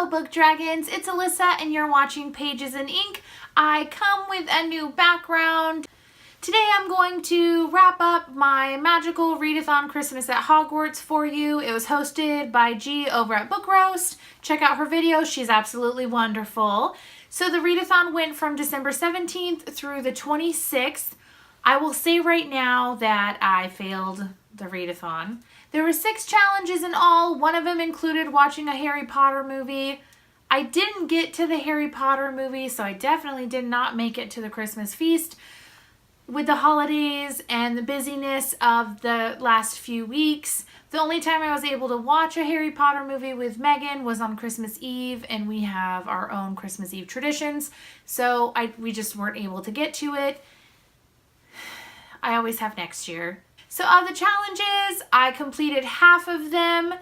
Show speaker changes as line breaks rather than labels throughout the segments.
book dragons, it's Alyssa and you're watching Pages in Ink. I come with a new background. Today I'm going to wrap up my Magical Readathon Christmas at Hogwarts for you. It was hosted by G over at Book Roast. Check out her video, she's absolutely wonderful. So the readathon went from December 17th through the 26th. I will say right now that I failed the readathon. There were 6 challenges in all. One of them included watching a Harry Potter movie. I didn't get to the Harry Potter movie, so I definitely did not make it to the Christmas feast. With the holidays and the busyness of the last few weeks, the only time I was able to watch a Harry Potter movie with Megan was on Christmas Eve, and we have our own Christmas Eve traditions, so we just weren't able to get to it. I always have next year. So of the challenges, I completed half of them.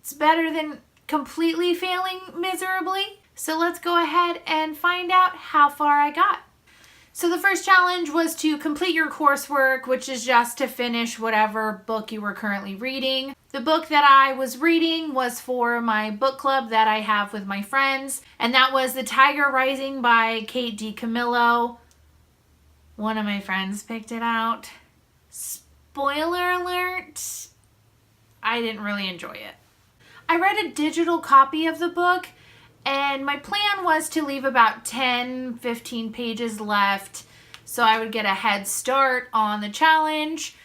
It's better than completely failing miserably. So let's go ahead and find out how far I got. So the first challenge was to complete your coursework, which is just to finish whatever book you were currently reading. The book that I was reading was for my book club that I have with my friends, and that was The Tiger Rising by Kate DiCamillo. One of my friends picked it out. Spoiler alert, I didn't really enjoy it. I read a digital copy of the book, and my plan was to leave about 10-15 pages left so I would get a head start on the challenge.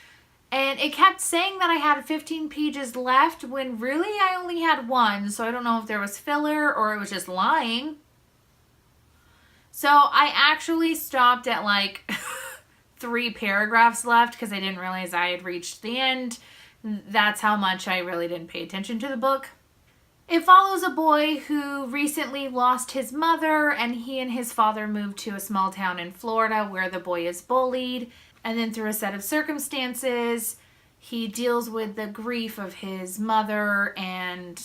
And it kept saying that I had 15 pages left when really I only had 1, so I don't know if there was filler or it was just lying. So I actually stopped at like 3 paragraphs left because I didn't realize I had reached the end. That's how much I really didn't pay attention to the book. It follows a boy who recently lost his mother, and he and his father moved to a small town in Florida where the boy is bullied. And then through a set of circumstances, he deals with the grief of his mother, and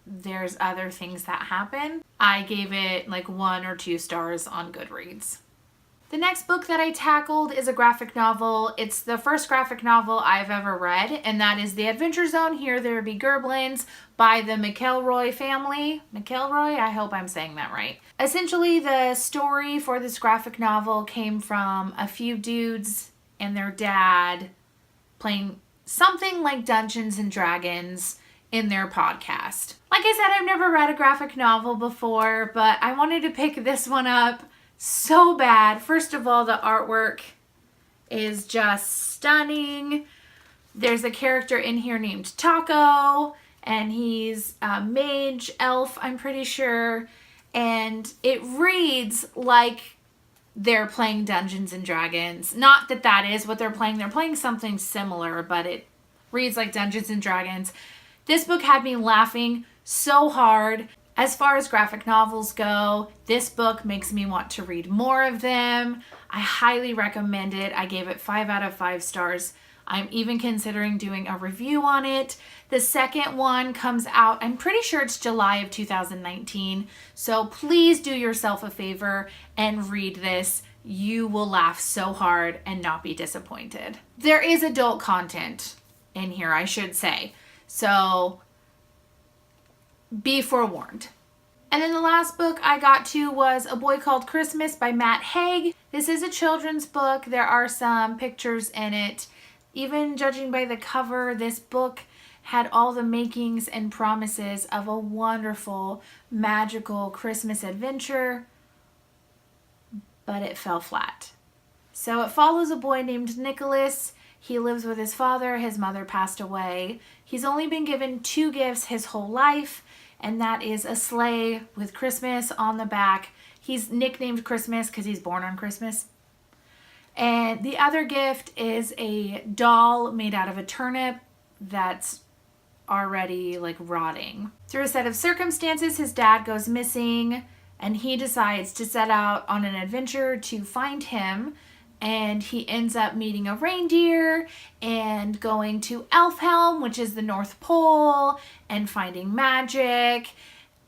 there's other things that happen. I gave it like 1 or 2 stars on Goodreads. The next book that I tackled is a graphic novel. It's the first graphic novel I've ever read, and that is The Adventure Zone, Here There Be Gerblins by the McElroy family. McElroy? I hope I'm saying that right. Essentially, the story for this graphic novel came from a few dudes and their dad playing something like Dungeons and Dragons in their podcast. Like I said, I've never read a graphic novel before, but I wanted to pick this one up so bad. First of all, the artwork is just stunning. There's a character in here named Taco, and he's a mage elf, I'm pretty sure, and it reads like they're playing Dungeons and Dragons. Not that that is what they're playing something similar, but it reads like Dungeons and Dragons. This book had me laughing so hard. As far as graphic novels go, this book makes me want to read more of them. I highly recommend it. I gave it 5 out of 5 stars. I'm even considering doing a review on it. The second one comes out, I'm pretty sure it's July of 2019. So please do yourself a favor and read this. You will laugh so hard and not be disappointed. There is adult content in here, I should say. So be forewarned. And then the last book I got to was A Boy Called Christmas by Matt Haig. This is a children's book. There are some pictures in it. Even judging by the cover, this book had all the makings and promises of a wonderful, magical Christmas adventure, but it fell flat. So it follows a boy named Nicholas. He lives with his father. His mother passed away. He's only been given 2 gifts his whole life, and that is a sleigh with Christmas on the back. He's nicknamed Christmas because he's born on Christmas. And the other gift is a doll made out of a turnip that's already like rotting. Through a set of circumstances, his dad goes missing, and he decides to set out on an adventure to find him. And he ends up meeting a reindeer and going to Elfhelm, which is the North Pole, and finding magic.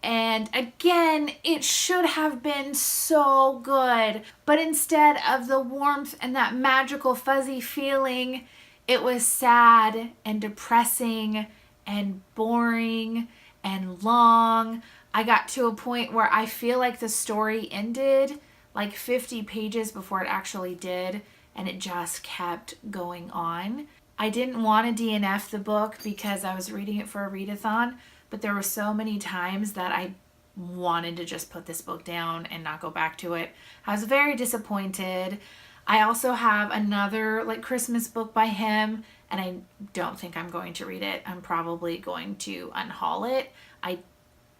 And again, it should have been so good, but instead of the warmth and that magical fuzzy feeling, it was sad and depressing and boring and long. I got to a point where I feel like the story ended like 50 pages before it actually did, and it just kept going on. I didn't want to DNF the book because I was reading it for a readathon, but there were so many times that I wanted to just put this book down and not go back to it. I was very disappointed. I also have another like Christmas book by him, and I don't think I'm going to read it. I'm probably going to unhaul it. I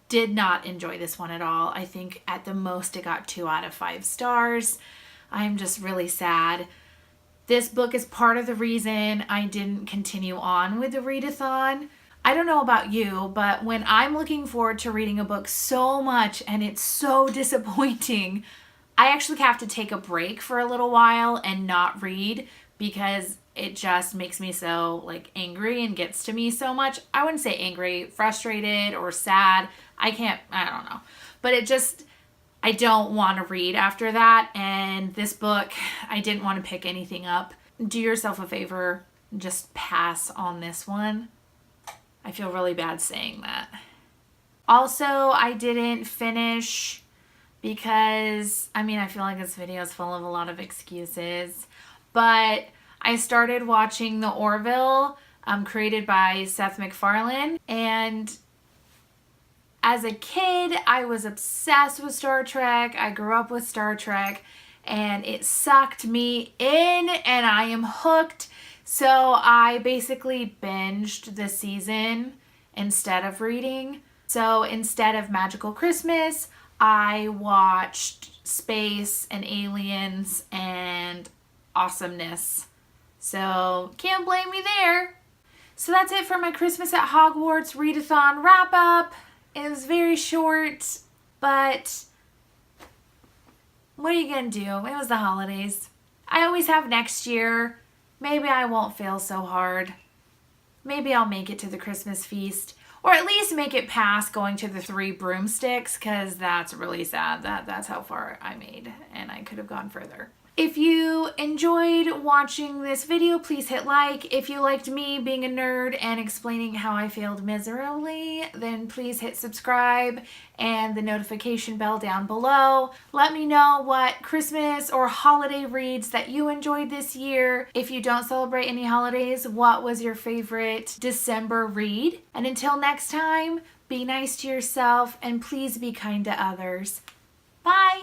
did not enjoy this one at all. I think at the most it got 2 out of 5 stars. I'm just really sad. This book is part of the reason I didn't continue on with the readathon. I don't know about you, but when I'm looking forward to reading a book so much and it's so disappointing, I actually have to take a break for a little while and not read because it just makes me so like angry and gets to me so much. I wouldn't say angry, frustrated or sad. I don't know. But I don't want to read after that. And this book, I didn't want to pick anything up. Do yourself a favor, just pass on this one. I feel really bad saying that. Also, I didn't finish because, I feel like this video is full of a lot of excuses, but I started watching The Orville, created by Seth MacFarlane, and as a kid, I was obsessed with Star Trek. I grew up with Star Trek, and it sucked me in, and I am hooked. So I basically binged the season instead of reading. So instead of Magical Christmas, I watched Space and Aliens and Awesomeness. So can't blame me there. So that's it for my Christmas at Hogwarts readathon wrap up. It was very short, but what are you gonna do? It was the holidays. I always have next year. Maybe I won't fail so hard. Maybe I'll make it to the Christmas feast, or at least make it past going to the 3 broomsticks, because that's really sad. That's how far I made, and I could have gone further. If you enjoyed watching this video, please hit like. If you liked me being a nerd and explaining how I failed miserably, then please hit subscribe and the notification bell down below. Let me know what Christmas or holiday reads that you enjoyed this year. If you don't celebrate any holidays, what was your favorite December read? And until next time, be nice to yourself and please be kind to others. Bye!